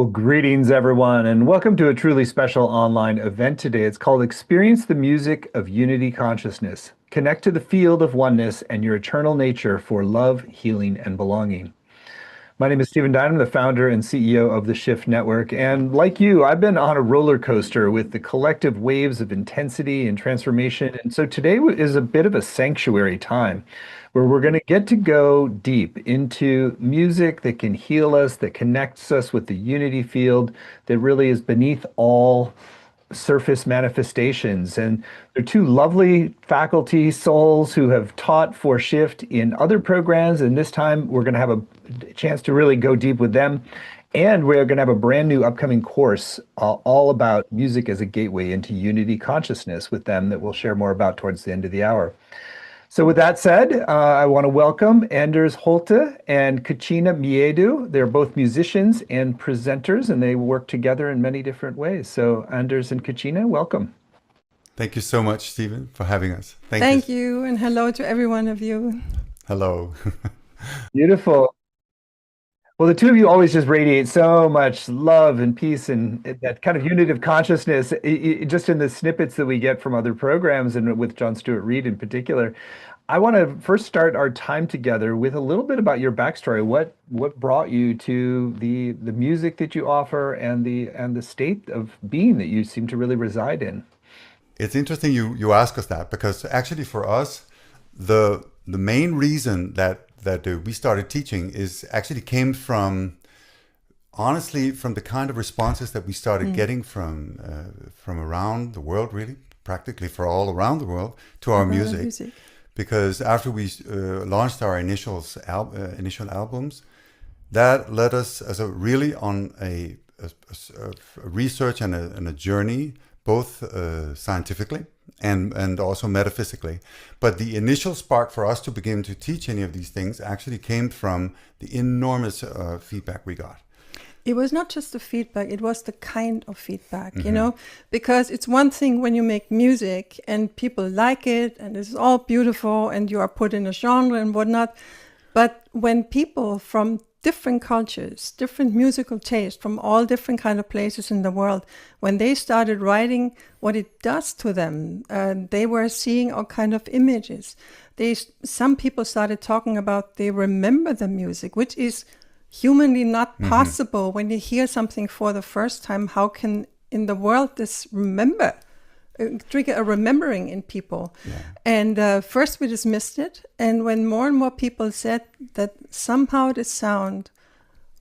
Well, greetings, everyone, and welcome to a truly special online event today. It's called Experience the Music of Unity Consciousness. Connect to the field of oneness and your eternal nature for love, healing, and belonging. My name is Stephen Dynam, the founder and CEO of the Shift Network. And like you, I've been on a roller coaster with the collective waves of intensity and transformation. And so today is a bit of a sanctuary time where we're going to get to go deep into music that can heal us, that connects us with the unity field that really is beneath all surface manifestations. And they're two lovely faculty souls who have taught for Shift in other programs. And this time we're going to have a chance to really go deep with them. And we're going to have a brand new upcoming course all about music as a gateway into unity consciousness with them that we'll share more about towards the end of the hour. So with that said, I want to welcome Anders Holte and Cacina Meadu. They're both musicians and presenters, and they work together in many different ways. So Anders and Cacina, welcome. Thank you so much, Stephen, for having us. Thank you, and hello to every one of you. Hello. Beautiful. Well, the two of you always just radiate so much love and peace and that kind of unitive consciousness, just in the snippets that we get from other programs and with John Stewart Reed in particular. I want to first start our time together with a little bit about your backstory. What brought you to the music that you offer and the state of being that you seem to really reside in? It's interesting you ask us that, because actually for us, the main reason that we started teaching is actually came from, honestly, from the kind of responses that we started getting from around the world, really, practically for all around the world, to our music. Because after we launched our initial albums, that led us really on a research and a journey, both scientifically and also metaphysically. But the initial spark for us to begin to teach any of these things actually came from the enormous feedback we got. It was not just the feedback, it was the kind of feedback, you know, because it's one thing when you make music and people like it and it's all beautiful and you are put in a genre and whatnot. But when people from different cultures, different musical tastes from all different kind of places in the world, when they started writing what it does to them, they were seeing all kind of images. Some people started talking about they remember the music, which is humanly not possible. When you hear something for the first time, how can in the world this trigger a remembering in people? Yeah. And first we dismissed it, and when more and more people said that somehow the sound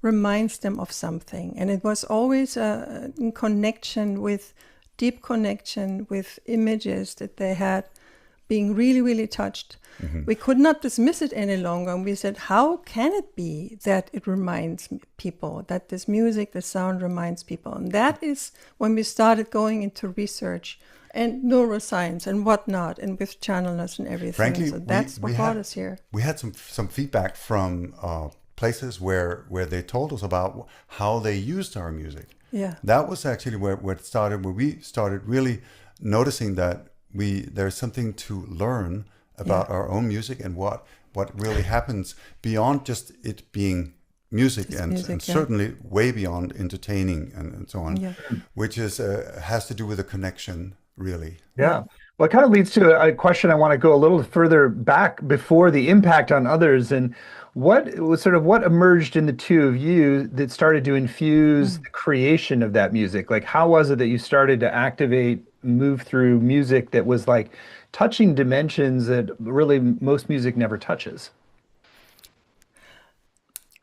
reminds them of something, and it was always in connection with, deep connection with images that they had, being really, really touched. We could not dismiss it any longer. And we said, how can it be that it reminds people, that this music, the sound reminds people? And that is when we started going into research and neuroscience and whatnot, and with channelers and everything. Frankly, so that's what brought us here. We had some feedback from places where they told us about how they used our music. Yeah. That was actually where it started, where we started really noticing that there's something to learn about our own music and what really happens beyond just it being music, and certainly way beyond entertaining and so on, which is has to do with a connection, really. Yeah. Well, it kind of leads to a question I want to go a little further back before the impact on others. And what emerged in the two of you that started to infuse the creation of that music? Like, how was it that you started to move through music that was like touching dimensions that really most music never touches?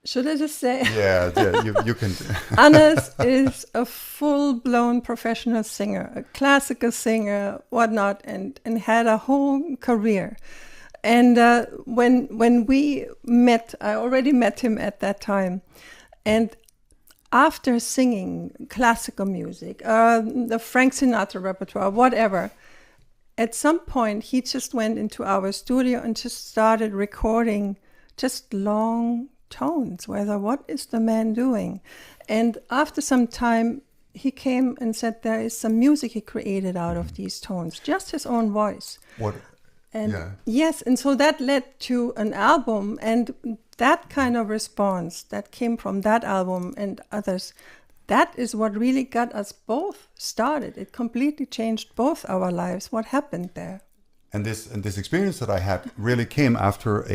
Should I just say? Yeah, you can. Anders is a full-blown professional singer, a classical singer, whatnot, and had a whole career. And when we met, I already met him at that time. And after singing classical music, the Frank Sinatra repertoire, whatever, at some point he just went into our studio and just started recording just long tones, whether what is the man doing? And after some time, he came and said there is some music he created out of these tones, just his own voice. What? And yes, and so that led to an album, and that kind of response that came from that album and others that is what really got us both started. It completely changed both our lives. What happened there? And this experience that I had really came after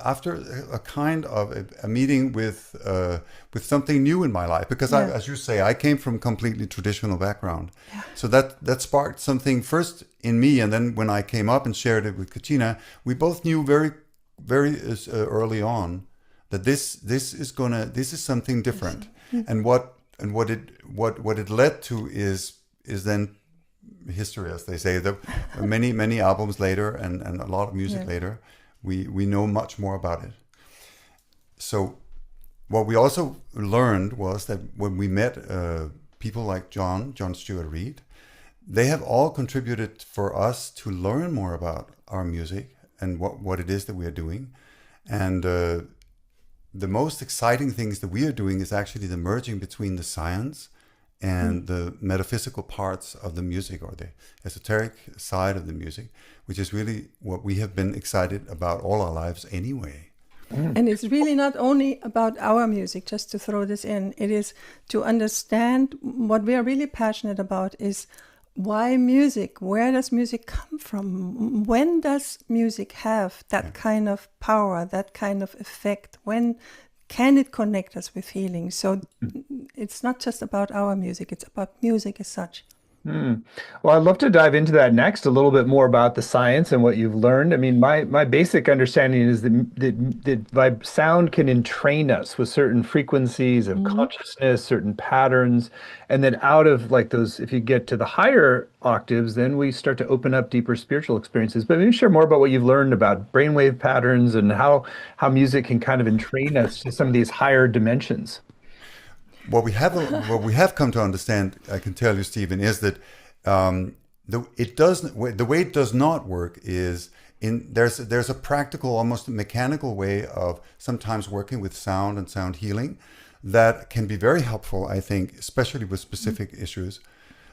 after a kind of a meeting with something new in my life, because I, as you say, I came from completely traditional background. Yeah. So that sparked something first in me, and then when I came up and shared it with Cacina, we both knew very, very early on that this is something different. And what it led to is then history, as they say. The many albums later and a lot of music later, we know much more about it. So what we also learned was that when we met people like John Stewart Reed, they have all contributed for us to learn more about our music and what it is that we are doing. And the most exciting things that we are doing is actually the merging between the science and the metaphysical parts of the music, or the esoteric side of the music, which is really what we have been excited about all our lives anyway. And it's really not only about our music, just to throw this in, it is to understand what we are really passionate about is why music? Where does music come from? When does music have that kind of power, that kind of effect? When can it connect us with healing? So it's not just about our music, it's about music as such. Well, I'd love to dive into that next, a little bit more about the science and what you've learned. I mean, my basic understanding is that sound can entrain us with certain frequencies of consciousness, certain patterns, and then out of like those, if you get to the higher octaves, then we start to open up deeper spiritual experiences. But maybe share more about what you've learned about brainwave patterns and how music can kind of entrain us to some of these higher dimensions. What we have come to understand, I can tell you, Stephen, is that the way it does not work is there's a practical, almost mechanical way of sometimes working with sound and sound healing that can be very helpful, I think, especially with specific issues.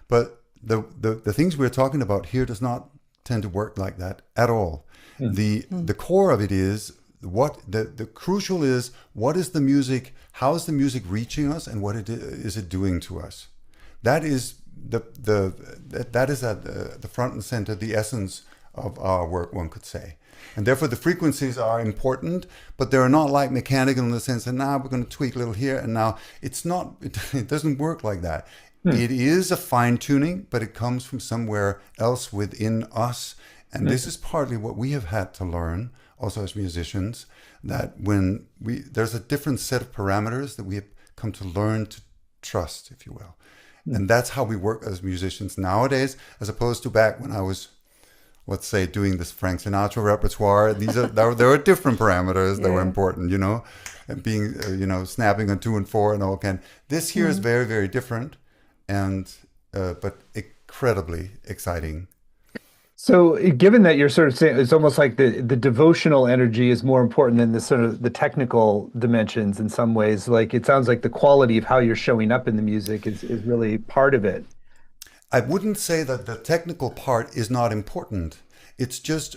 But the things we're talking about here does not tend to work like that at all. The core of it is what the crucial is, what is the music, how is the music reaching us, and what is it doing to us? That is that is at the front and center, the essence of our work, one could say. And therefore the frequencies are important, but they're not like mechanical in the sense that now we're going to tweak a little here and now. It's not, it doesn't work like that. It is a fine tuning, but it comes from somewhere else within us. And this is partly what we have had to learn also as musicians, that when there's a different set of parameters that we have come to learn to trust, if you will. And that's how we work as musicians nowadays, as opposed to back when I was, let's say, doing this Frank Sinatra repertoire. There were different parameters that were important, and being, snapping on 2 and 4 and all kind. This here is very, very different, and but incredibly exciting. So given that you're sort of saying it's almost like the devotional energy is more important than the sort of the technical dimensions in some ways, like it sounds like the quality of how you're showing up in the music is really part of it. I wouldn't say that the technical part is not important. It's just,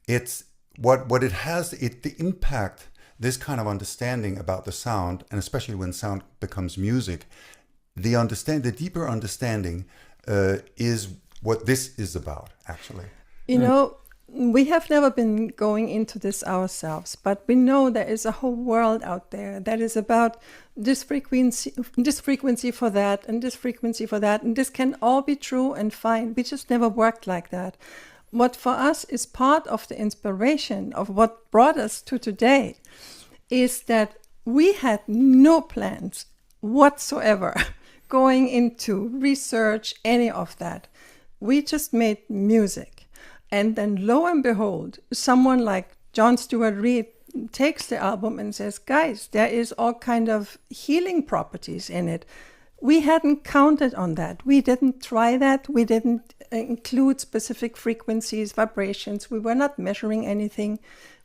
it's what it has, the impact, this kind of understanding about the sound, and especially when sound becomes music, the deeper understanding is what this is about, actually. We have never been going into this ourselves, but we know there is a whole world out there that is about this frequency for that, and this frequency for that, and this can all be true and fine. We just never worked like that. What for us is part of the inspiration of what brought us to today is that we had no plans whatsoever going into research, any of that. We just made music. And then lo and behold, someone like John Stewart Reed takes the album and says, guys, there is all kind of healing properties in it. We hadn't counted on that. We didn't try that. We didn't include specific frequencies, vibrations. We were not measuring anything.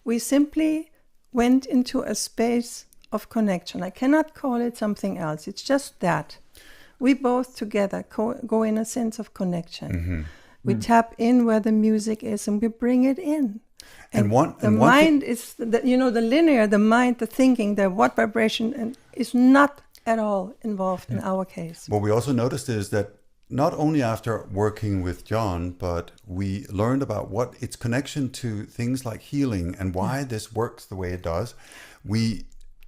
We simply went into a space of connection. I cannot call it something else. It's just that. We both together go in a sense of connection. We tap in where the music is and we bring it in. And the mind is, the linear, the mind, the thinking, the what vibration, and is not at all involved in our case. What we also noticed is that not only after working with John, but we learned about what its connection to things like healing and why this works the way it does.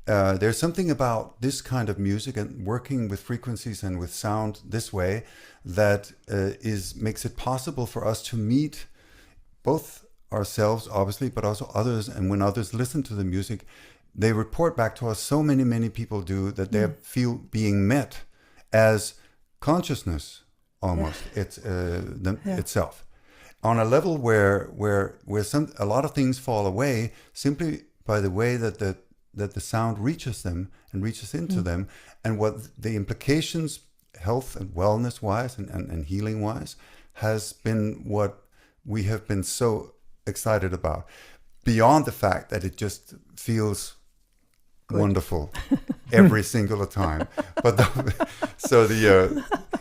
There's something about this kind of music and working with frequencies and with sound this way that makes it possible for us to meet both ourselves, obviously, but also others. And when others listen to the music, they report back to us, so many people do, that they feel being met as consciousness almost. It's itself on a level where a lot of things fall away simply by the way that the sound reaches them and reaches into them, and what the implications, health and wellness wise and healing wise, has been what we have been so excited about, beyond the fact that it just feels wonderful every single time. But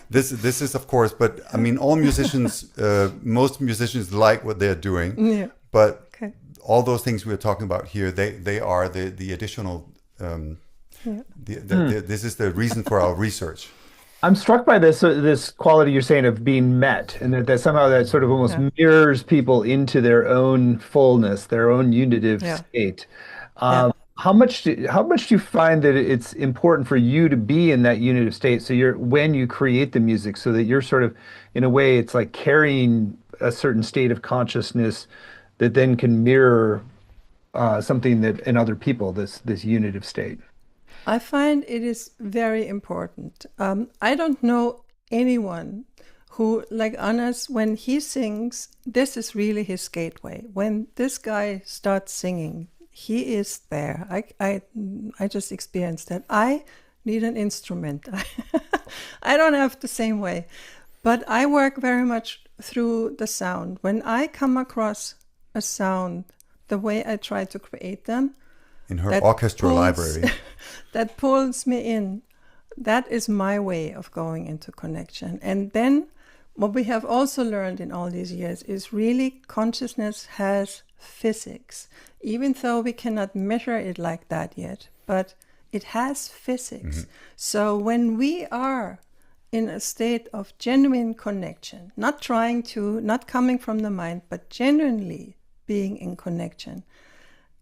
this is of course, but I mean, all musicians, most musicians like what they're doing, but all those things we're talking about here, they are the additional this is the reason for our research. I'm struck by this quality you're saying of being met, and that somehow that sort of almost mirrors people into their own fullness, their own unitive state. How much do you find that it's important for you to be in that unitive state? So when you create the music, so that you're sort of, in a way, it's like carrying a certain state of consciousness that then can mirror something that in other people, this unitive state. I find it is very important. I don't know anyone who, like Anders, when he sings, this is really his gateway. When this guy starts singing, he is there. I just experienced that. I need an instrument. I don't have the same way, but I work very much through the sound. When I come across a sound, the way I try to create them, in her orchestral library, that pulls me in, that is my way of going into connection. And then what we have also learned in all these years is really consciousness has physics, even though we cannot measure it like that yet, but it has physics. So when we are in a state of genuine connection, not coming from the mind, but genuinely being in connection,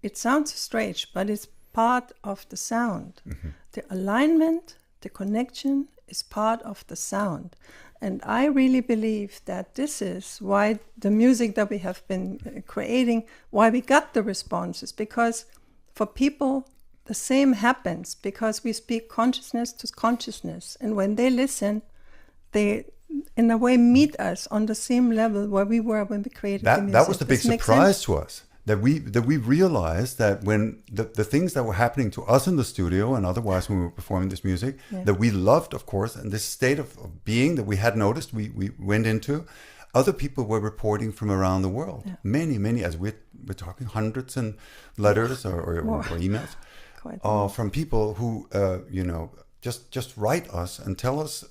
it sounds strange, but it's part of the sound. The alignment, the connection is part of the sound. And I really believe that this is why the music that we have been creating, why we got the responses, because for people, the same happens, because we speak consciousness to consciousness. And when they listen, they, in a way, meet us on the same level where we were when we created the music. That was the big surprise to us. That we realized that when the things that were happening to us in the studio and otherwise when we were performing this music, that we loved, of course, and this state of being that we had noticed, we went into, other people were reporting from around the world. Many, as we're talking hundreds and letters or emails from people who just write us and tell us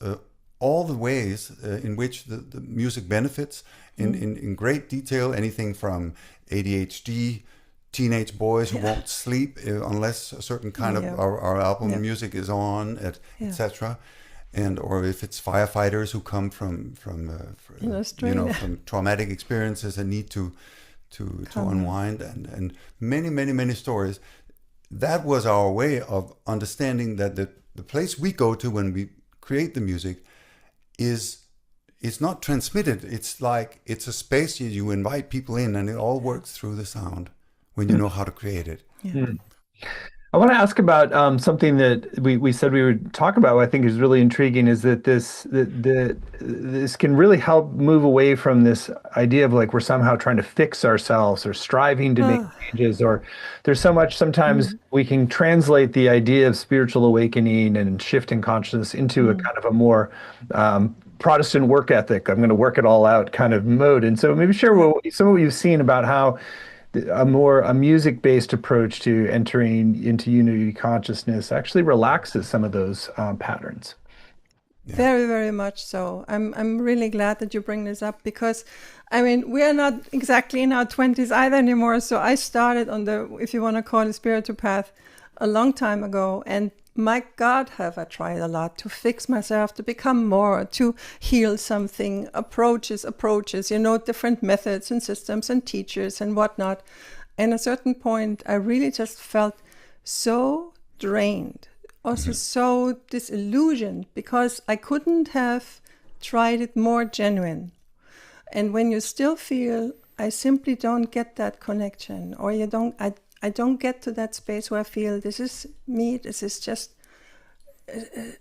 all the ways in which the music benefits in great detail, anything from ADHD, teenage boys who won't sleep unless a certain kind of our album music is on, etc. And or if it's firefighters who come from traumatic experiences and need to unwind, and many stories. That was our way of understanding that the place we go to when we create the music it's not transmitted. It's like it's a space you invite people in, and it all works through the sound when you know how to create it. I want to ask about something that we said we would talk about. What I think is really intriguing is that this can really help move away from this idea of like we're somehow trying to fix ourselves or striving to make changes, or there's so much sometimes we can translate the idea of spiritual awakening and shifting consciousness into a kind of a more Protestant work ethic. I'm going to work it all out kind of mode. And so maybe share some of what you've seen about how a music-based approach to entering into unity consciousness actually relaxes some of those patterns. Very, very much so. I'm really glad that you bring this up, because I mean, we are not exactly in our 20s either anymore. So I started on the, if you want to call it, spiritual path a long time ago, and my God, have I tried a lot to fix myself, to become more, to heal something, approaches, different methods and systems and teachers and whatnot. And at a certain point, I really just felt so drained, also so disillusioned, because I couldn't have tried it more genuine. And when you still feel, I simply don't get that connection, or I don't get to that space where I feel this is me, this is just,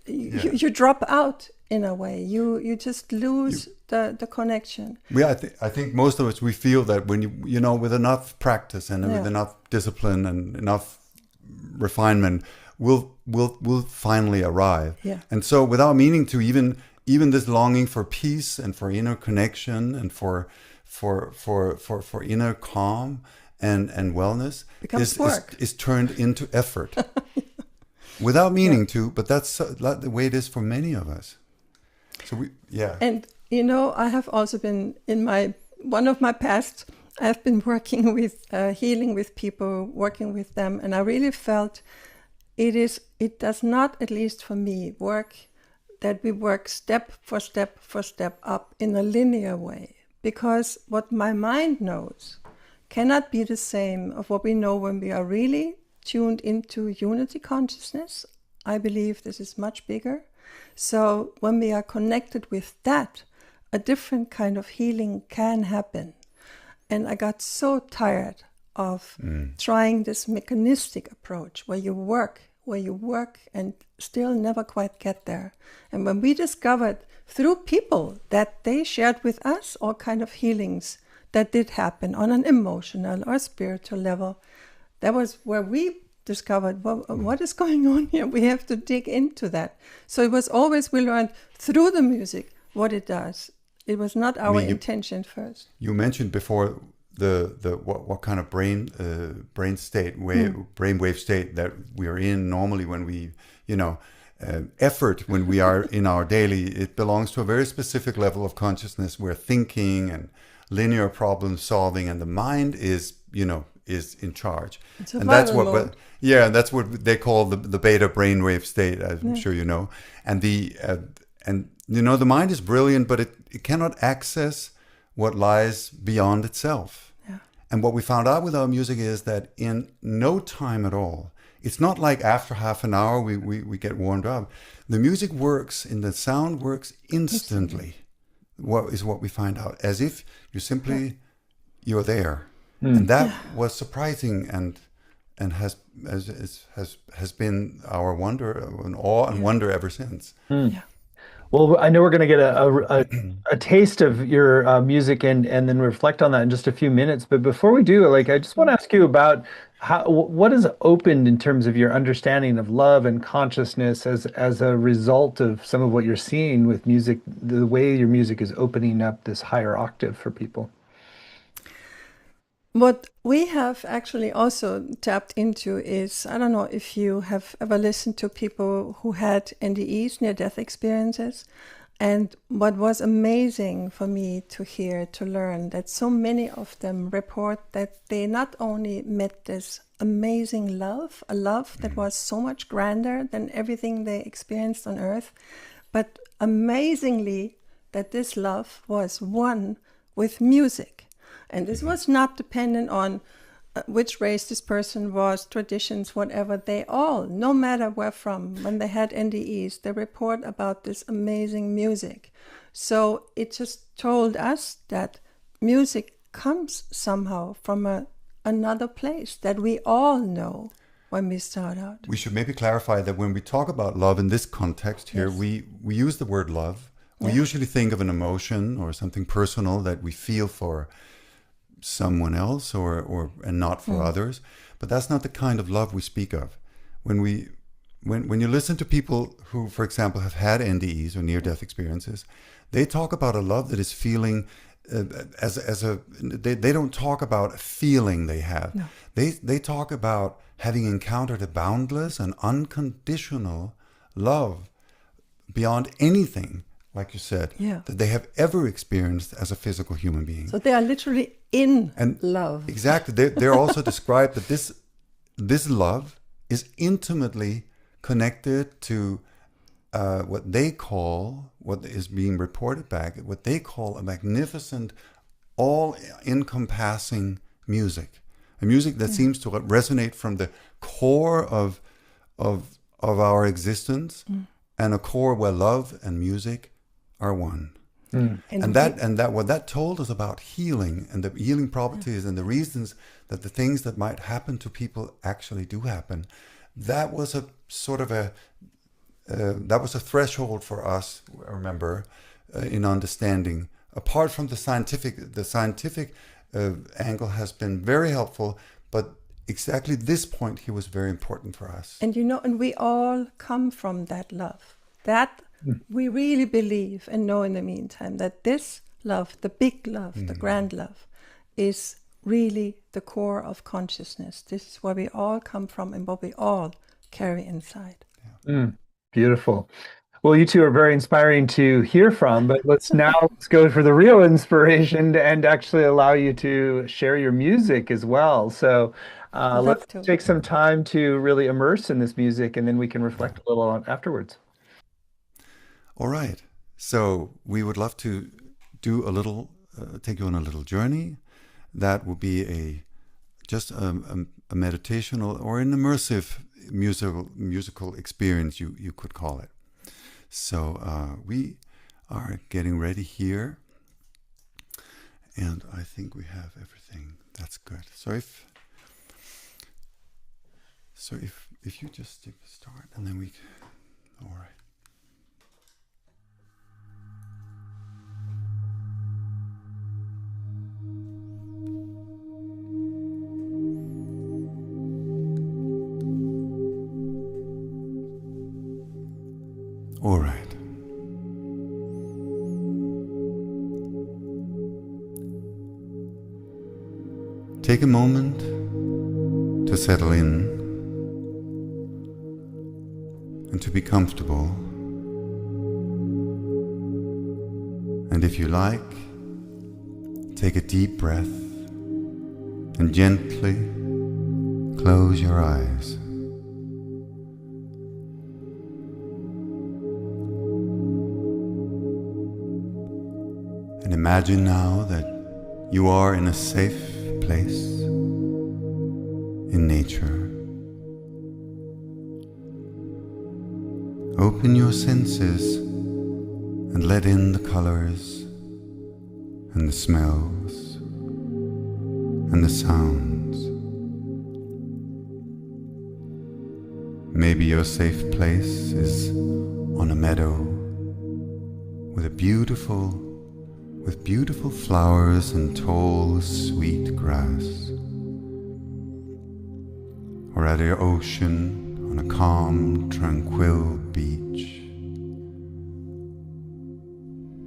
you drop out in a way. You just lose the connection. Yeah, I think most of us, we feel that when you know, with enough practice and with enough discipline and enough refinement, we'll finally arrive. Yeah. And so without meaning to, even this longing for peace and for inner connection and for inner calm and wellness is turned into effort. Without meaning to, but that's the way it is for many of us. So And I have also been one of my past, I've been working with healing with people, working with them, and I really felt it does not, at least for me, work that we work step for step up in a linear way, because what my mind knows cannot be the same of what we know when we are really tuned into unity consciousness. I believe this is much bigger. So when we are connected with that, a different kind of healing can happen. And I got so tired of trying this mechanistic approach where you work and still never quite get there. And when we discovered through people that they shared with us all kind of healings that did happen on an emotional or spiritual level, that was where we discovered, well, what is going on here? We have to dig into that. So it was always, we learned through the music what it does. It was not our intention first. You mentioned before the what kind of brain state, brainwave state that we are in normally when we, effort when we are in our daily, it belongs to a very specific level of consciousness where thinking and linear problem solving and the mind is in charge. And that's what that's what they call the beta brainwave state, I'm sure you know. And the mind is brilliant, but it cannot access what lies beyond itself. Yeah. And what we found out with our music is that in no time at all, it's not like after half an hour we get warmed up. The music works and the sound works instantly. What we find out, as if you're there. And that was surprising and has been our wonder and awe and wonder ever since. Yeah. Well, I know we're going to get a taste of your music and then reflect on that in just a few minutes. But before we do, I just want to ask you about what has opened in terms of your understanding of love and consciousness as a result of some of what you're seeing with music, the way your music is opening up this higher octave for people. What we have actually also tapped into is, I don't know if you have ever listened to people who had NDEs, near-death experiences. And what was amazing for me to hear, to learn, that so many of them report that they not only met this amazing love, a love that was so much grander than everything they experienced on earth, but amazingly that this love was one with music. And this was not dependent on which race this person was, traditions, whatever. They all, no matter where from, when they had NDEs, they report about this amazing music. So it just told us that music comes somehow from another place that we all know when we start out. We should maybe clarify that when we talk about love in this context here, we use the word love. We usually think of an emotion or something personal that we feel for someone else and not for others, but that's not the kind of love we speak of. When you listen to people who, for example, have had NDEs or near-death experiences, they talk about a love that is feeling they don't talk about a feeling they have. No. They talk about having encountered a boundless and unconditional love beyond anything, like you said, that they have ever experienced as a physical human being. So they are literally in love. Exactly. They're also described that this love is intimately connected to what they call, what is being reported back, what they call a magnificent, all-encompassing music. A music that seems to resonate from the core of our existence, and a core where love and music are one. And that what that told us about healing and the healing properties and the reasons that the things that might happen to people actually do happen, that was a sort of a threshold for us, I remember, in understanding. Apart from the scientific angle has been very helpful, but exactly this point here was very important for us. And and we all come from that love. That we really believe and know in the meantime that this love, the big love, the grand love, is really the core of consciousness. This is where we all come from and what we all carry inside. Beautiful. Well, you two are very inspiring to hear from, but let's go for the real inspiration and actually allow you to share your music as well. So let's take some time to really immerse in this music, and then we can reflect a little on afterwards. All right. So we would love to do a little, take you on a little journey. That would be just a meditational or an immersive musical experience, you could call it. So we are getting ready here, and I think we have everything. That's good. So if you just start, and then we, all right. All right. Take a moment to settle in and to be comfortable. And if you like, take a deep breath and gently close your eyes. And imagine now that you are in a safe place in nature. Open your senses and let in the colors and the smells and the sounds. Maybe your safe place is on a meadow with beautiful flowers and tall, sweet grass, or at the ocean on a calm, tranquil beach,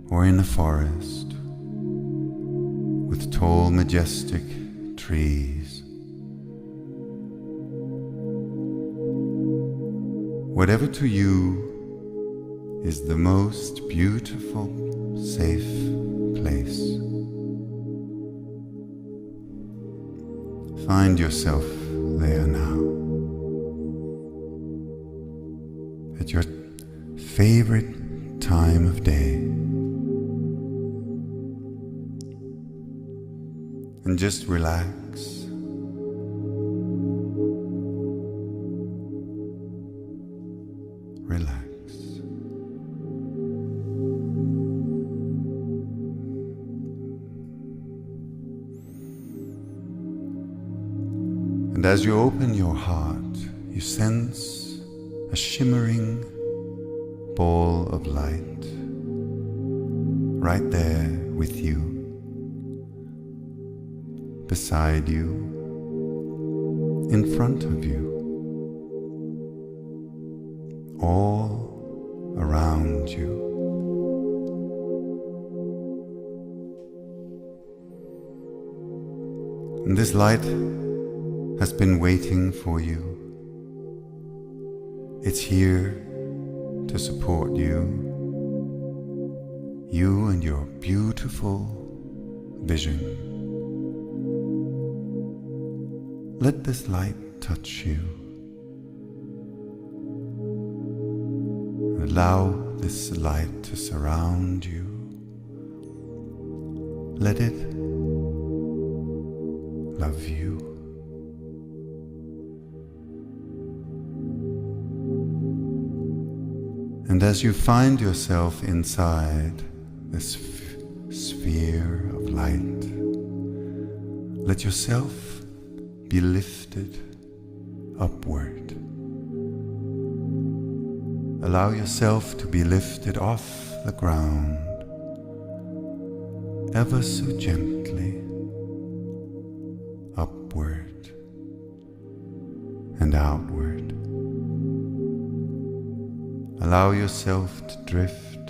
or in a forest with tall, majestic trees. Whatever to you is the most beautiful, safe place. Find yourself there now, at your favorite time of day, and just relax. Relax. And as you open your heart, you sense a shimmering ball of light right there with you, beside you, in front of you, all around you. And this light has been waiting for you. It's here to support you and your beautiful vision. Let this light touch you Allow this light to surround you. Let it love you. And as you find yourself inside this sphere of light, let yourself be lifted upward. Allow yourself to be lifted off the ground, ever so gently, upward and outward. Allow yourself to drift,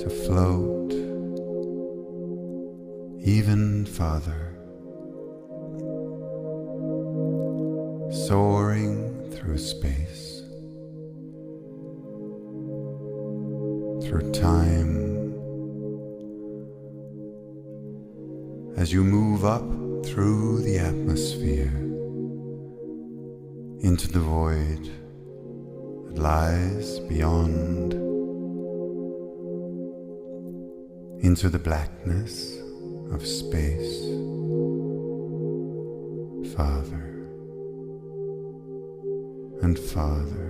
to float even farther, soaring through space, through time, as you move up through the atmosphere into the void that lies beyond, into the blackness of space, farther and farther.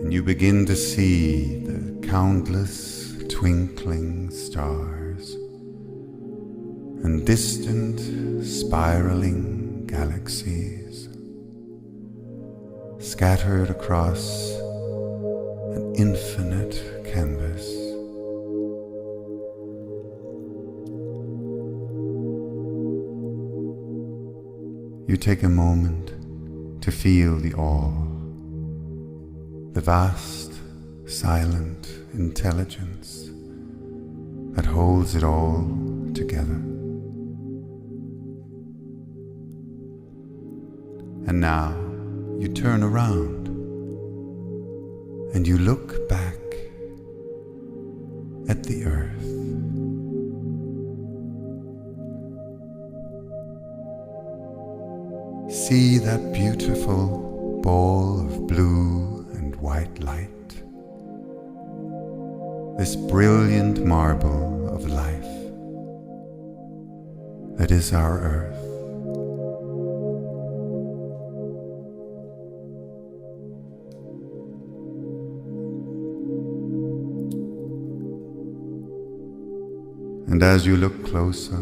And you begin to see the countless twinkling stars and distant spiraling galaxies scattered across an infinite canvas. You take a moment to feel the awe, the vast, silent intelligence that holds it all together. And now you turn around and you look back at the earth. See that beautiful ball of blue and white light, this brilliant marble of life that is our earth. And as you look closer,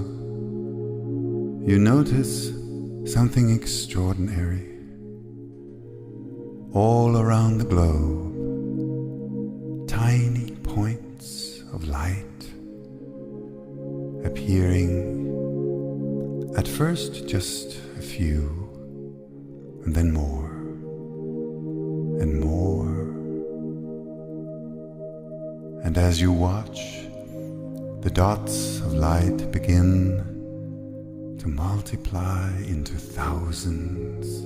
you notice something extraordinary. All around the globe, tiny points of light appearing, at first just a few, and then more and more. And as you watch, the dots of light begin to multiply into thousands,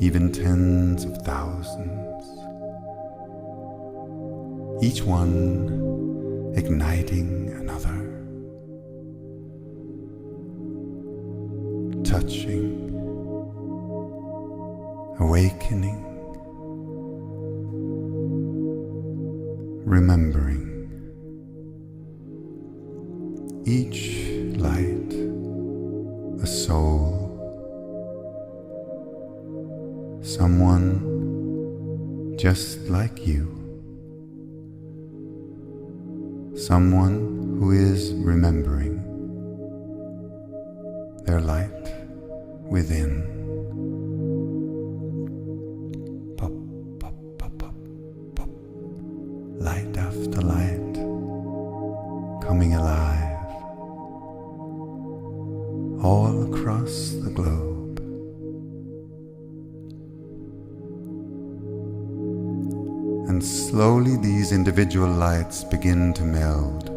even tens of thousands, each one igniting another, touching, awakening, remembering. Each light a soul, someone just like you, someone who is remembering their light within. Pop, pop, pop, pop, pop, light after light, coming alive all across the globe. And slowly these individual lights begin to meld,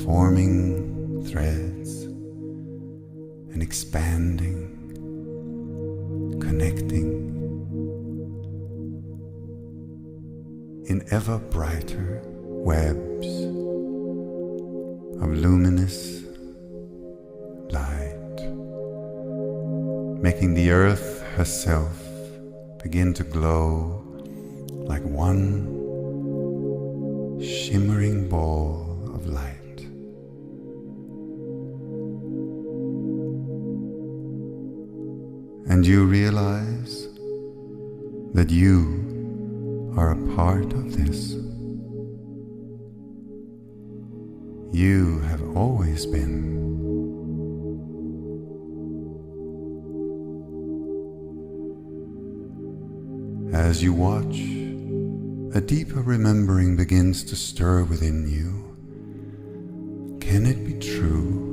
forming threads and expanding, connecting in ever brighter webs of luminous making the earth herself begin to glow like one shimmering ball of light. And you realize that you are a part of this. You have always been. As you watch, a deeper remembering begins to stir within you. Can it be true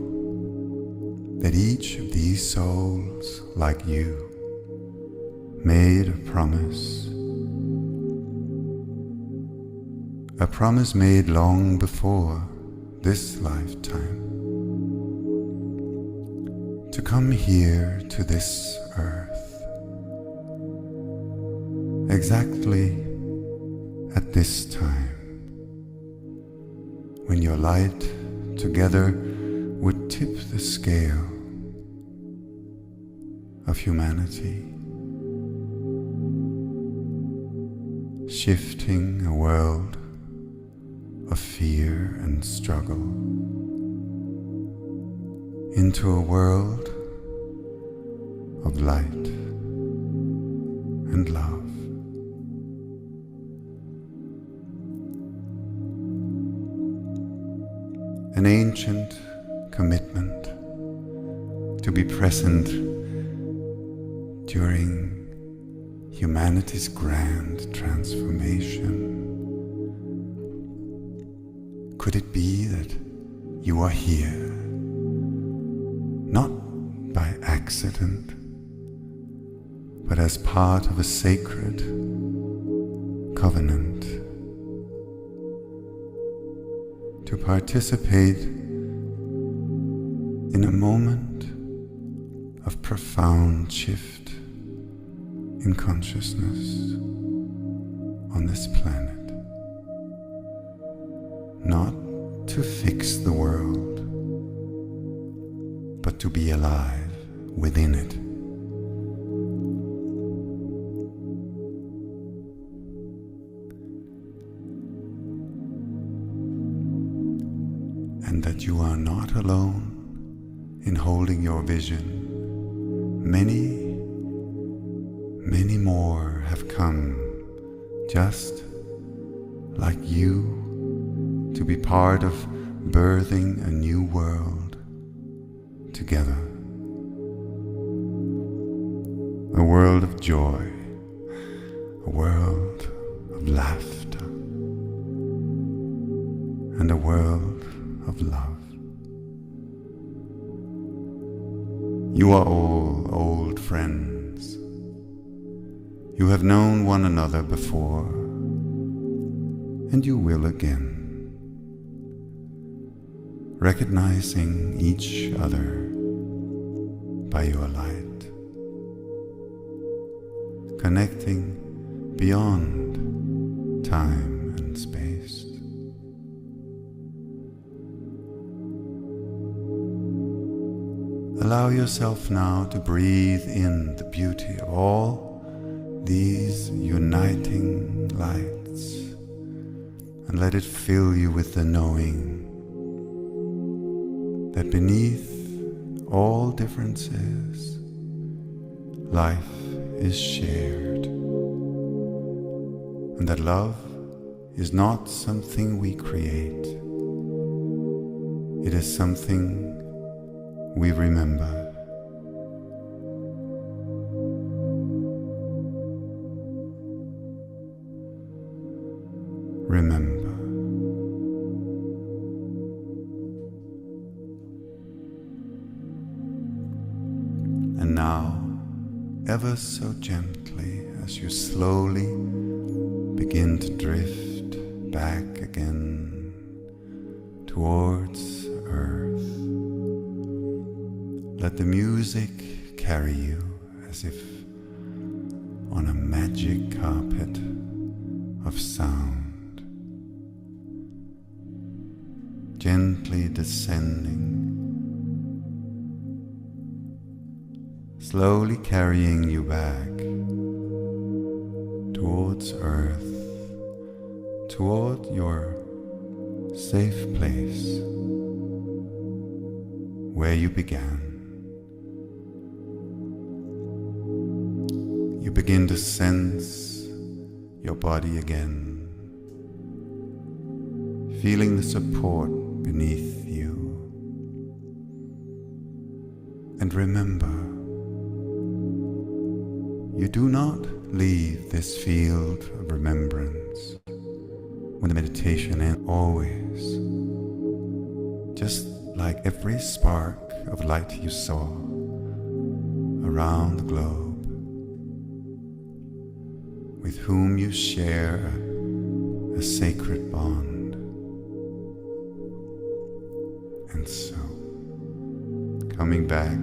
that each of these souls, like you, made a promise made long before this lifetime, to come here to this earth, exactly at this time, when your light together would tip the scale of humanity, shifting a world of fear and struggle into a world of light and love. An ancient commitment to be present during humanity's grand transformation. Could it be that you are here, not by accident, but as part of a sacred covenant, to participate in a moment of profound shift in consciousness on this planet? Not to fix the world, but to be alive within it. And that you are not alone in holding your vision. Many, many more have come just like you, to be part of birthing a new world together. A world of joy, a world of laughter, and a world of love. You are all old friends. You have known one another before, and you will again. Recognizing each other by your light, connecting beyond time and space. Allow yourself now to breathe in the beauty of all these uniting lights, and let it fill you with the knowing that beneath all differences, life is shared, and that love is not something we create, it is something we remember. Remember. And now, ever so gently, as you slowly begin to drift back again towards Earth, let the music carry you as if on a magic carpet of sound, gently descending slowly carrying you back towards earth, toward your safe place where you began. You begin to sense your body again, feeling the support beneath you. And remember, you do not leave this field of remembrance when the meditation ends. Always, just like every spark of light you saw around the globe, with whom you share a sacred bond. And so, coming back,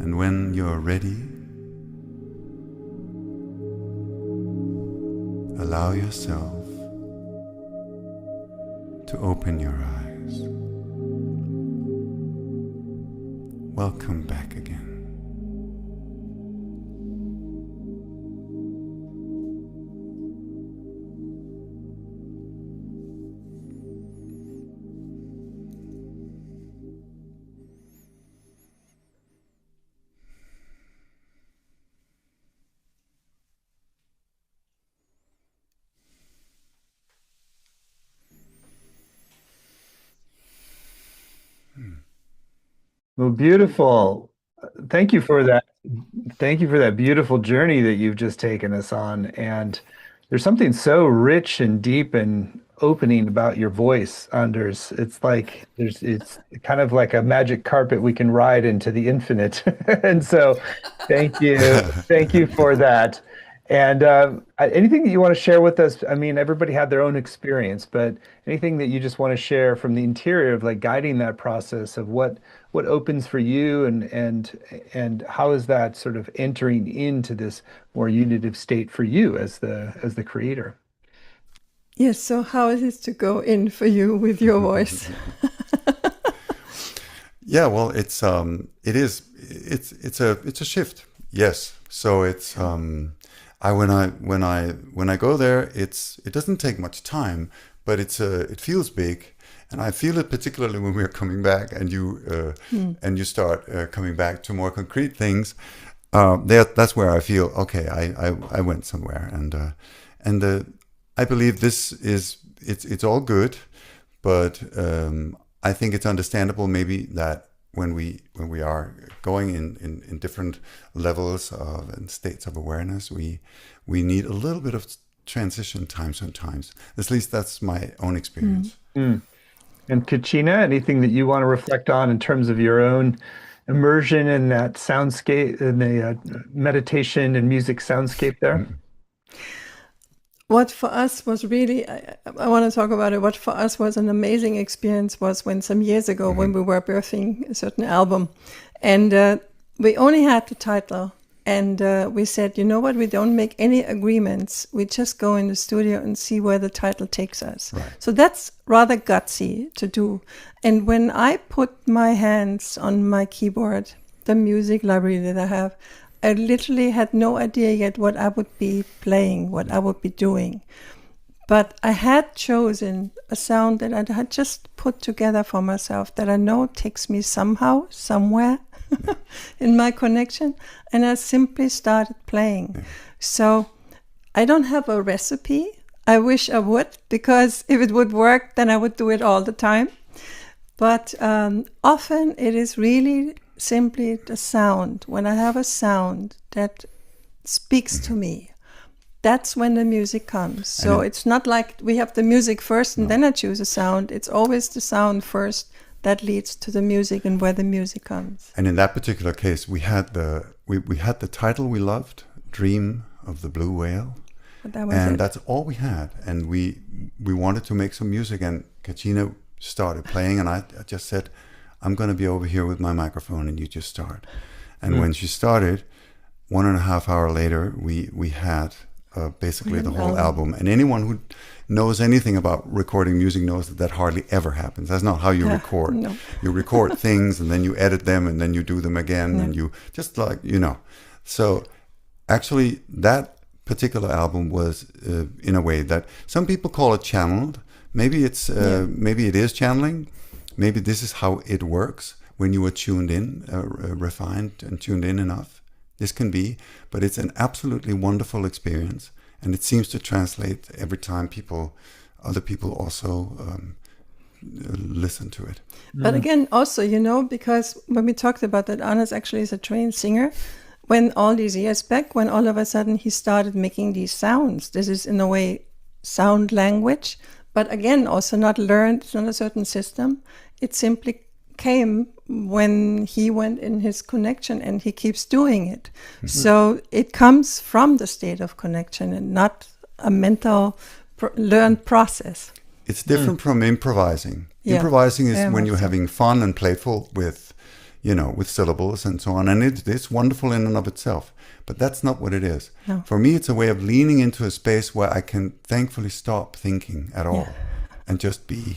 and when you're ready, allow yourself to open your eyes. Welcome back again. Well, beautiful. Thank you for that. Thank you for that beautiful journey that you've just taken us on. And there's something so rich and deep and opening about your voice, Anders. It's like it's kind of like a magic carpet we can ride into the infinite. And so thank you. Thank you for that. And anything that you want to share with us? I mean, everybody had their own experience, but anything that you just want to share from the interior of like guiding that process of what opens for you and how is that sort of entering into this more unitive state for you as the creator? Yes, so how is it to go in for you with your voice? Yeah, well, it's a shift. Yes. So it's when I go there, it doesn't take much time, but it feels big, and I feel it particularly when we're coming back, and you start coming back to more concrete things. That's where I feel okay. I went somewhere, and I believe it's all good, but I think it's understandable maybe that when we are going in different levels of and states of awareness, we need a little bit of transition time sometimes. At least that's my own experience. Mm. And Cacina, anything that you want to reflect on in terms of your own immersion in that soundscape, in the meditation and music soundscape there? What for us was really, I want to talk about it, what for us was an amazing experience was when some years ago when we were birthing a certain album, and we only had the title, and we said, you know what, we don't make any agreements, we just go in the studio and see where the title takes us. Right. So that's rather gutsy to do. And when I put my hands on my keyboard, the music library that I have, I literally had no idea yet what I would be playing, what I would be doing. But I had chosen a sound that I had just put together for myself that I know takes me somehow, somewhere in my connection. And I simply started playing. Yeah. So I don't have a recipe. I wish I would, because if it would work, then I would do it all the time. But often it is really simply the sound. When I have a sound that speaks to me, that's when the music comes. So it's not like we have the music first and then I choose a sound. It's always the sound first that leads to the music and where the music comes. And in that particular case, we had the title we loved, Dream of the Blue Whale. That's all we had. And we wanted to make some music, and Cacina started playing, and I just said, I'm going to be over here with my microphone and you just start. And when she started, 1.5 hours later, we had basically the whole album. And anyone who knows anything about recording music knows that hardly ever happens. That's not how you record. No. You record things and then you edit them and then you do them again and you just like, So actually that particular album was in a way that some people call it channeled. Maybe maybe it is channeling. Maybe this is how it works when you are tuned in, refined and tuned in enough. This can be, but it's an absolutely wonderful experience. And it seems to translate every time other people also listen to it. But again, also, because when we talked about that, Anders actually is a trained singer. When all these years back, when all of a sudden he started making these sounds, this is in a way sound language, but again, also not learned, it's not a certain system. It simply came when he went in his connection, and he keeps doing it. Mm-hmm. So it comes from the state of connection and not a mental learned process. It's different from improvising. Yeah. Improvising is when you're having fun and playful with syllables and so on. And it's wonderful in and of itself. But that's not what it is. No. For me, it's a way of leaning into a space where I can thankfully stop thinking at all and just be.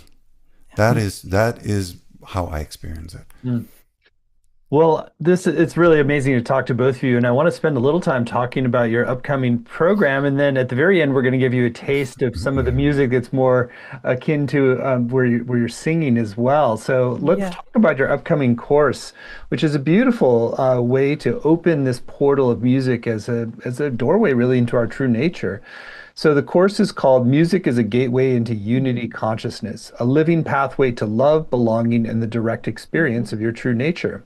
That is how I experience it. Mm. Well, it's really amazing to talk to both of you, and I want to spend a little time talking about your upcoming program, and then at the very end, we're going to give you a taste of some of the music that's more akin to where you're singing as well. So let's talk about your upcoming course, which is a beautiful way to open this portal of music as a doorway really into our true nature. So the course is called Music is a Gateway into Unity Consciousness, a living pathway to love, belonging, and the direct experience of your true nature.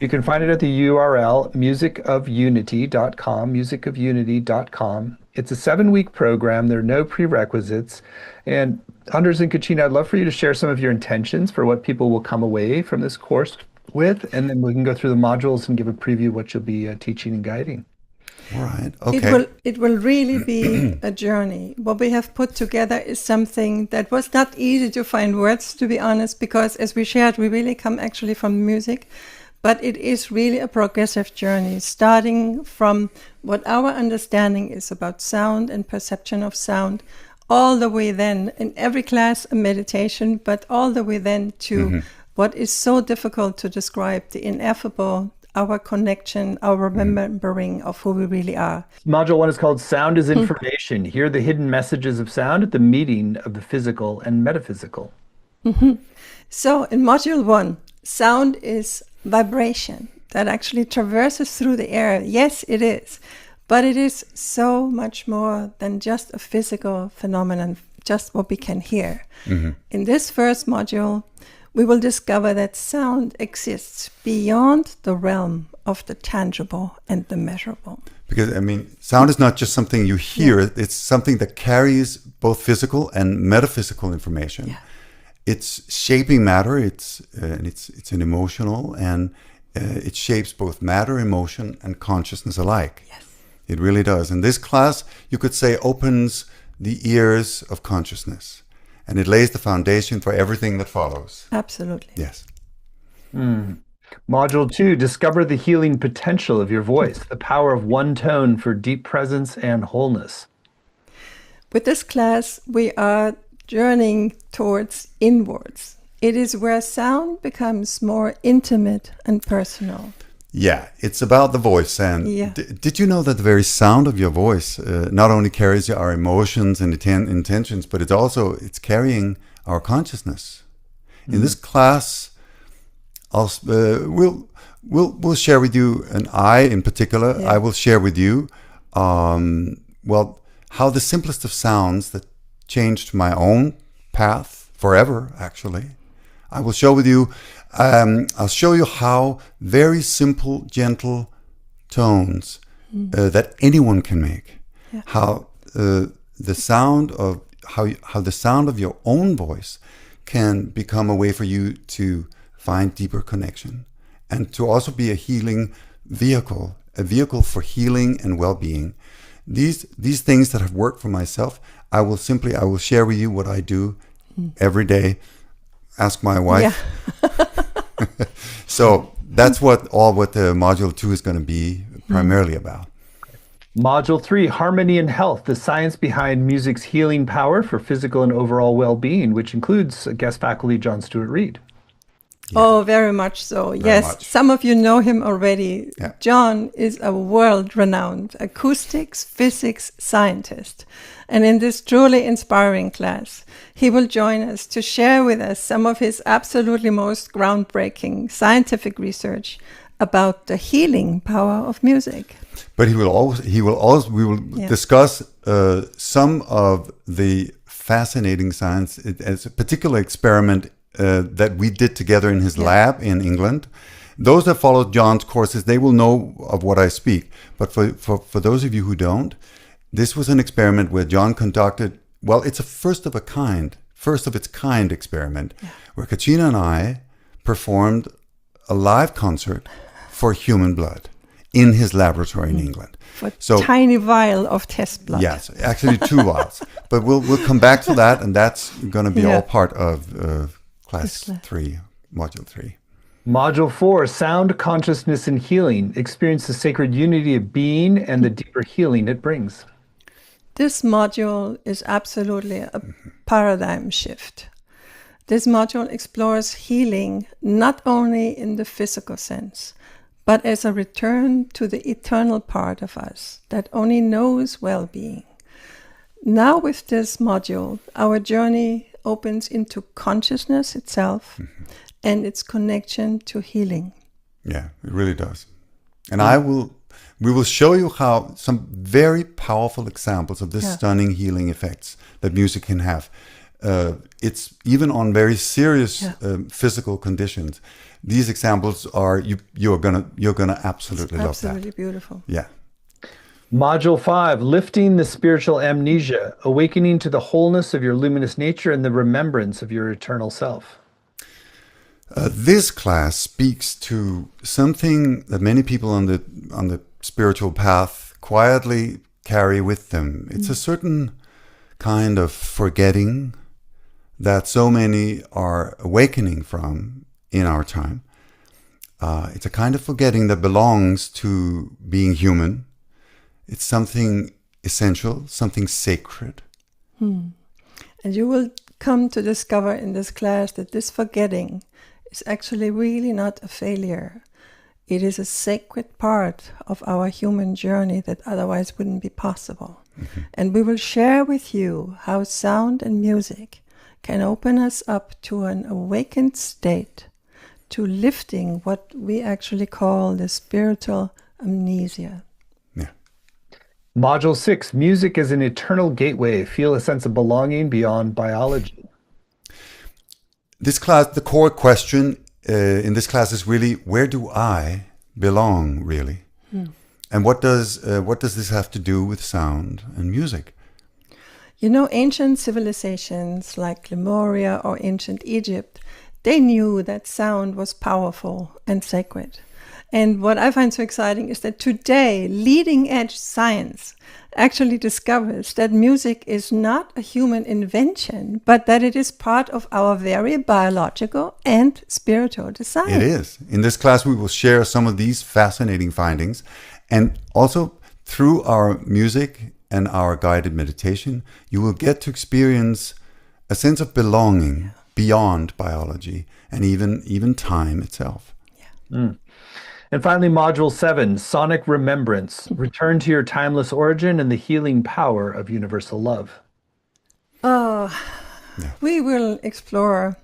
You can find it at the URL musicofunity.com, musicofunity.com. It's a 7-week program. There are no prerequisites. And Anders and Cacina, I'd love for you to share some of your intentions for what people will come away from this course with, and then we can go through the modules and give a preview of what you'll be teaching and guiding. All right. Okay. It will really be a journey. What we have put together is something that was not easy to find words, to be honest, because as we shared, we really come actually from music. But it is really a progressive journey, starting from what our understanding is about sound and perception of sound, all the way then, in every class, a meditation, but all the way then to what is so difficult to describe, the ineffable, our connection, our remembering of who we really are. Module 1 is called Sound is Information. Hear the hidden messages of sound at the meeting of the physical and metaphysical. So in Module 1, sound is vibration that actually traverses through the air. Yes, it is. But it is so much more than just a physical phenomenon, just what we can hear. In this first module, we will discover that sound exists beyond the realm of the tangible and the measurable. Because, sound is not just something you hear, it's something that carries both physical and metaphysical information. Yeah. It's shaping matter, it's an emotional, and it shapes both matter, emotion, and consciousness alike. Yes. It really does. And this class, you could say, opens the ears of consciousness. And it lays the foundation for everything that follows. Absolutely. Yes. Module 2, discover the healing potential of your voice, the power of one tone for deep presence and wholeness. With this class, we are journeying towards inwards. It is where sound becomes more intimate and personal. Yeah, it's about the voice. And did you know that the very sound of your voice not only carries our emotions and intentions, but it's carrying our consciousness. In this class, we'll share with you, and I in particular, I will share with you, how the simplest of sounds that changed my own path forever, actually. I will show with you. I'll show you how very simple, gentle tones that anyone can make. Yeah. How the sound of your own voice can become a way for you to find deeper connection, and to also be a healing vehicle, a vehicle for healing and well-being. These things that have worked for myself, I will share with you what I do every day. Ask my wife. Yeah. So that's what the module 2 is going to be primarily about. Module 3, Harmony and Health, the science behind music's healing power for physical and overall well-being, which includes guest faculty John Stewart Reed. Oh, very much so. Yes, much. some of you know him already. Yeah. John is a world-renowned acoustics physics scientist. And in this truly inspiring class, he will join us to share with us some of his absolutely most groundbreaking scientific research about the healing power of music. But we will discuss some of the fascinating science. It's a particular experiment that we did together in his lab in England. Those that followed John's courses, they will know of what I speak. But for those of you who don't, this was an experiment where John conducted, well, it's a first of its kind experiment, where Cacina and I performed a live concert for human blood in his laboratory in England. For tiny vial of test blood. Yes, actually 2 vials. But we'll come back to that, and that's going to be all part of class 3, module 3. Module 4, Sound, Consciousness, and Healing. Experience the sacred unity of being and the deeper healing it brings. This module is absolutely a paradigm shift. This module explores healing not only in the physical sense, but as a return to the eternal part of us that only knows well-being. Now with this module, our journey opens into consciousness itself and its connection to healing. Yeah, it really does. And we will show you how some very powerful examples of this stunning healing effects that music can have. It's even on very serious physical conditions. These examples are you're gonna absolutely love that. Absolutely beautiful. Yeah. Module 5, Lifting the Spiritual Amnesia, Awakening to the Wholeness of Your Luminous Nature and the Remembrance of Your Eternal Self. This class speaks to something that many people on the spiritual path quietly carry with them. It's a certain kind of forgetting that so many are awakening from in our time. It's a kind of forgetting that belongs to being human. It's something essential, something sacred. And you will come to discover in this class that this forgetting is actually really not a failure. It is a sacred part of our human journey that otherwise wouldn't be possible. And we will share with you how sound and music can open us up to an awakened state, to lifting what we actually call the spiritual amnesia. Module 6, Music as an Eternal Gateway. Feel a sense of belonging beyond biology. This class, the core question in this class is really, where do I belong, really? And what does this have to do with sound and music? You know, ancient civilizations like Lemuria or ancient Egypt, they knew that sound was powerful and sacred. And what I find so exciting is that today, leading edge science actually discovers that music is not a human invention, but that it is part of our very biological and spiritual design. It is. In this class, we will share some of these fascinating findings. And also, through our music and our guided meditation, you will get to experience a sense of belonging beyond biology and even time itself. And finally, Module 7, Sonic Remembrance. Return to your timeless origin and the healing power of universal love. We will explore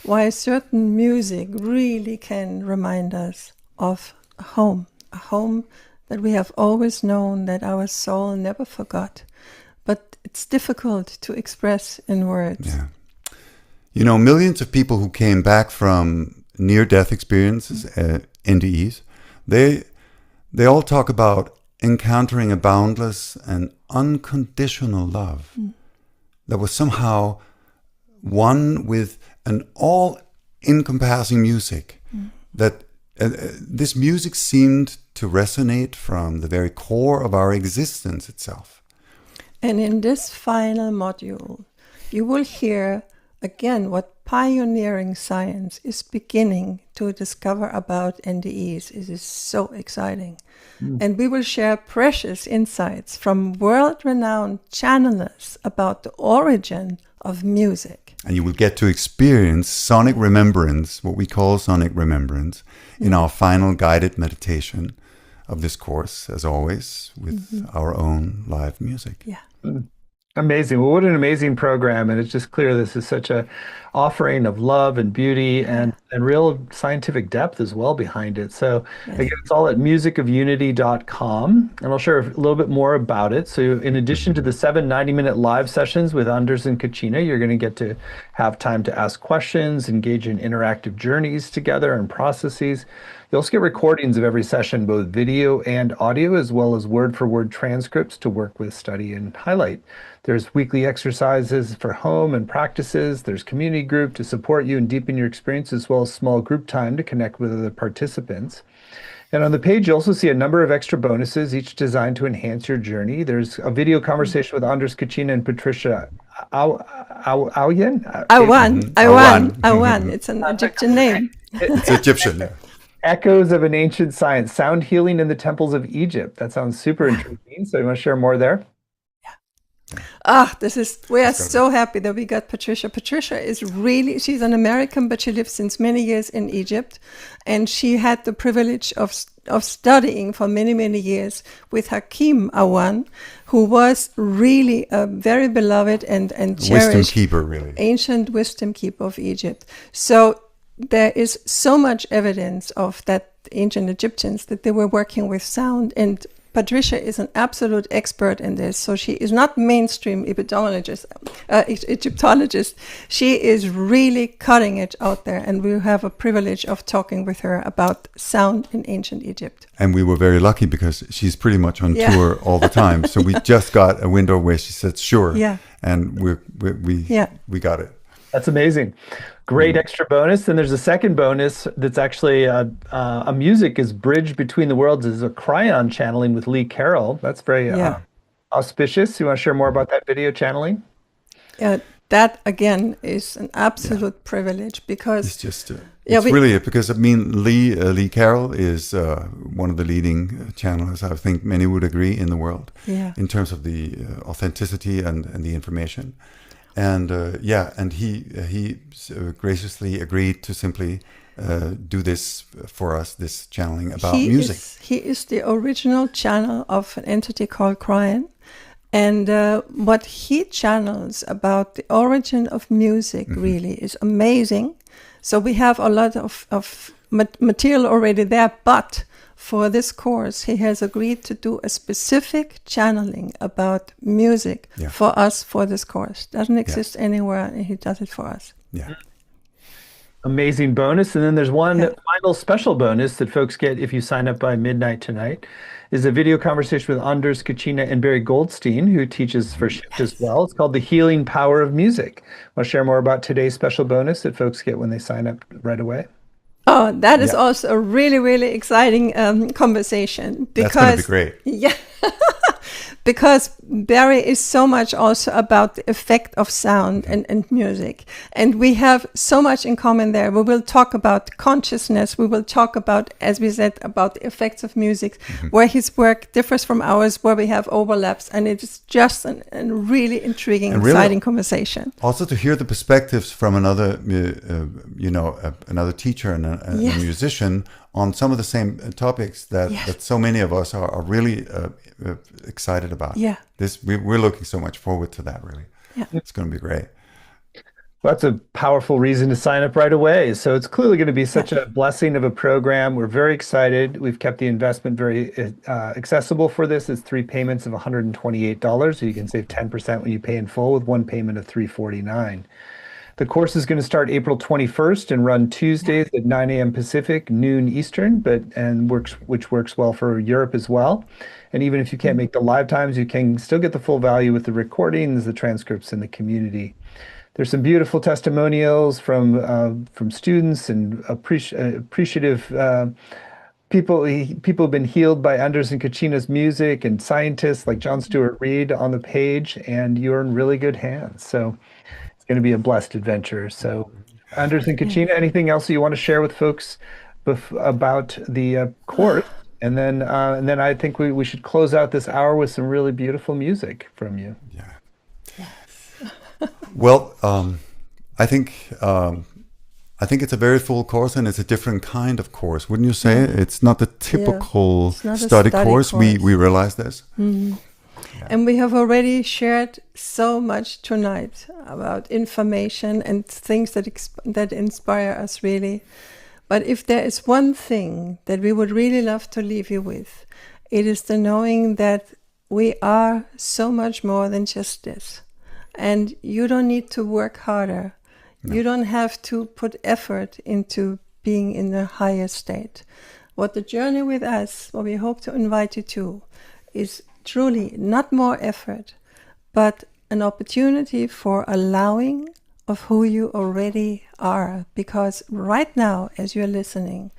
why certain music really can remind us of a home that we have always known, that our soul never forgot. But it's difficult to express in words. Yeah. You know, millions of people who came back from near-death experiences, NDEs, they all talk about encountering a boundless and unconditional love that was somehow one with an all-encompassing music. That this music seemed to resonate from the very core of our existence itself. And in this final module, you will hear again, what pioneering science is beginning to discover about NDEs. It is so exciting. And we will share precious insights from world-renowned channelers about the origin of music. And you will get to experience Sonic Remembrance, what we call Sonic Remembrance, in our final guided meditation of this course, as always, with our own live music. Yeah. Amazing. Well, what an amazing program. And it's just clear this is such a offering of love and beauty and real scientific depth as well behind it. So again, it's all at musicofunity.com. And I'll share a little bit more about it. So in addition to the 7 90-minute live sessions with Anders and Cacina, you're going to get to have time to ask questions, engage in interactive journeys together and processes. You'll also get recordings of every session, both video and audio, as well as word-for-word transcripts to work with, study, and highlight. There's weekly exercises for home and practices. There's community group to support you and deepen your experience, as well as small group time to connect with other participants. And on the page, you also see a number of extra bonuses, each designed to enhance your journey. There's a video conversation with Anders, Cacina, and Patricia Awan. Awan. It's an Egyptian name. It's Egyptian. Yeah. Echoes of an Ancient Science, Sound Healing in the Temples of Egypt. That sounds super intriguing. So you want to share more there? We are so happy that we got Patricia. Patricia is really, she's an American, but she lives since many years in Egypt. And she had the privilege of studying for many, many years with Hakim Awan, who was really a very beloved and cherished wisdom keeper, really. Ancient wisdom keeper of Egypt. So there is so much evidence of that ancient Egyptians that they were working with sound, and Patricia is an absolute expert in this. So she is not mainstream Egyptologist. She is really cutting it out there, and we have a privilege of talking with her about sound in ancient Egypt. And we were very lucky because she's pretty much on tour all the time. So we just got a window where she said, sure. Yeah. And we got it. That's amazing. Great extra bonus. Then there's a second bonus that's actually a music is bridged between the worlds is a cryon channeling with Lee Carroll. That's very auspicious. You want to share more about that video channeling? That again is an absolute privilege because it's just really because I mean Lee Carroll is one of the leading channelers. I think many would agree in the world in terms of the authenticity and the information. And he graciously agreed to simply do this for us, this channeling about music. He is the original channel of an entity called Cryon. And what he channels about the origin of music really is amazing. So we have a lot of material already there, but for this course, he has agreed to do a specific channeling about music for us for this course. Doesn't exist anywhere, and he does it for us. Yeah. Amazing bonus. And then there's one final special bonus that folks get if you sign up by midnight tonight, is a video conversation with Anders Cacina and Barry Goldstein, who teaches for Shift as well. It's called The Healing Power of Music. Want to share more about today's special bonus that folks get when they sign up right away? Oh, that is also a really, really exciting conversation. Because, that's going to be great. Yeah. Because Barry is so much also about the effect of sound and music. And we have so much in common there. We will talk about consciousness. We will talk about, as we said, about the effects of music, where his work differs from ours, where we have overlaps. And it is just a really intriguing, exciting conversation. Also to hear the perspectives from another, another teacher and a musician on some of the same topics that so many of us are really excited about. Yeah. We're looking so much forward to that, really. Yeah. It's going to be great. Well, that's a powerful reason to sign up right away. So it's clearly going to be such a blessing of a program. We're very excited. We've kept the investment very accessible for this. It's 3 payments of $128. So you can save 10% when you pay in full with one payment of $349. The course is going to start April 21st and run Tuesdays at 9 a.m. Pacific, noon Eastern, which works well for Europe as well. And even if you can't make the live times, you can still get the full value with the recordings, the transcripts, and the community. There's some beautiful testimonials from students and appreciative people have been healed by Anders and Cacina's music, and scientists like John Stewart Reed on the page, and you're in really good hands. So going to be a blessed adventure. So, Anders and Cacina, anything else that you want to share with folks about the course? And then I think we should close out this hour with some really beautiful music from you. Yeah. Well, I think it's a very full course, and it's a different kind of course, wouldn't you say? It's not the typical study course. We realize this. Mm-hmm. Yeah. And we have already shared so much tonight about information and things that inspire us really. But if there is one thing that we would really love to leave you with, it is the knowing that we are so much more than just this. And you don't need to work harder. No. You don't have to put effort into being in a higher state. What the journey with us, what we hope to invite you to, is truly not more effort, but an opportunity for allowing of who you already are. Because right now, as you're listening,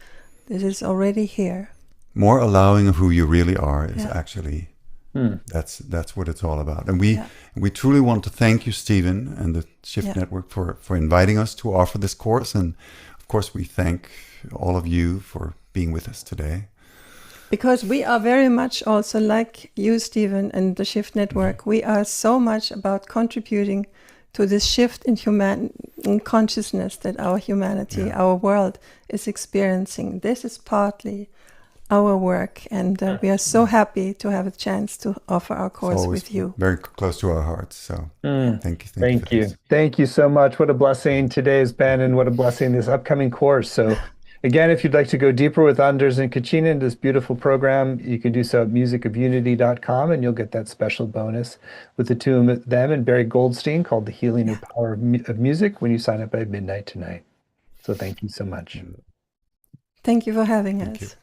this is already here. More allowing of who you really are is actually... That's what it's all about. And we truly want to thank you, Stephen, and the Shift Network for inviting us to offer this course. And of course, we thank all of you for being with us today. Because we are very much also like you, Stephen, and the Shift Network. We are so much about contributing to this shift in consciousness that our humanity, our world is experiencing. This is partly our work, and we are so happy to have a chance to offer our course with you. Very close to our hearts. So thank you. Thank you. Thank you so much. What a blessing today has been, and what a blessing this upcoming course. So again, if you'd like to go deeper with Anders and Cacina in this beautiful program, you can do so at musicofunity.com, and you'll get that special bonus with the two of them and Barry Goldstein called The Healing and Power of Music when you sign up by midnight tonight. So thank you so much. Thank you for having us.